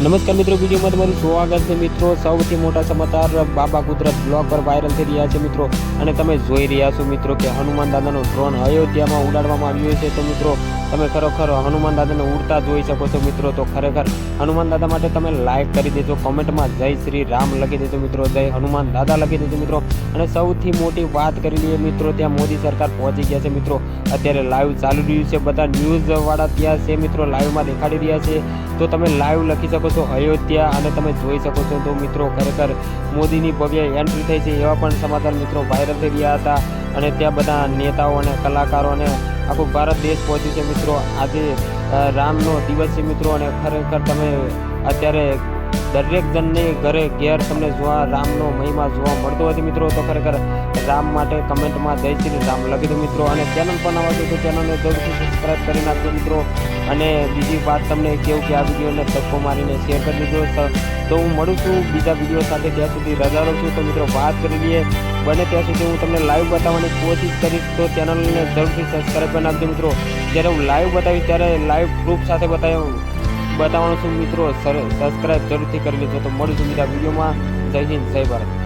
નમસ્કાર મિત્રો, વિડીયોમાં તમારું સ્વાગત છે મિત્રો। સૌથી મોટા સમાચાર બાબા કુદરત બ્લોગ પર વાયરલ થઈ રહ્યા છે મિત્રો, અને તમે જોઈ રહ્યા છો મિત્રો કે હનુમાન દાદાનો ડ્રોન અયોધ્યામાં ઉડાડવામાં આવ્યો છે। તો મિત્રો તમે ખરેખર હનુમાન દાદાને ઉડતા જોઈ શકો છો મિત્રો। તો ખરેખર હનુમાન દાદા માટે તમે લાઈક કરી દેજો, કોમેન્ટમાં જય શ્રી રામ લખી દેજો મિત્રો, જય હનુમાન દાદા લખી દેજો મિત્રો। અને સૌથી મોટી વાત કરી લઈએ મિત્રો, ત્યાં મોદી સરકાર પહોંચી ગયા છે મિત્રો। અત્યારે લાઈવ ચાલુ રહ્યું છે, બધા ન્યૂઝ વાળા ત્યાં છે મિત્રો, લાઈવમાં દેખાડી રહ્યા છે। તો તમે લાઈવ લખી શકો છો અયોધ્યા, અને તમે જોઈ શકો છો। તો મિત્રો ખરેખર મોદીની ભવ્ય એન્ટ્રી થઈ છે એવા પણ સમાચાર મિત્રો વાયરલ થઈ રહ્યા હતા, અને ત્યાં બધા નેતાઓ અને કલાકારો અને આખું ભારત દેશ પહોંચ્યું છે મિત્રો। આજે રામનો દિવસ છે મિત્રો, અને ખરેખર તમે અત્યારે દરેક જણને ઘરે ઘેર તમને જોવા રામનો મહિમા જોવા મળતો હોય મિત્રો। તો ખરેખર રામ માટે કમેન્ટમાં જય શ્રી રામ લખી દો મિત્રો, અને ચેનલ પર નવા છો તો ચેનલને જરૂરથી સબસ્ક્રાઈબ કરી નાખજો મિત્રો। અને બીજી વાત તમને કહું કે આ વિડીયોને ધક્કો મારીને શેર કરી દેજો। તો હું મળું છું બીજા વિડીયો સાથે, ત્યાં સુધી રજા રહું છું। તો મિત્રો વાત કરી લઈએ, બને ત્યાં સુધી હું તમને લાઈવ બતાવવાની કોશિશ કરીશ, તો ચેનલને જરૂરથી સબસ્ક્રાઈબ કરી નાખજો મિત્રો। જ્યારે હું લાઈવ બતાવીશ ત્યારે લાઈવ પ્રૂફ સાથે બતાવવાનું છું મિત્રો, સબસ્ક્રાઈબ જરૂરથી કરી લેજો। તો મળું છું બીજા વિડીયોમાં। જય હિન્દ, જય ભારત।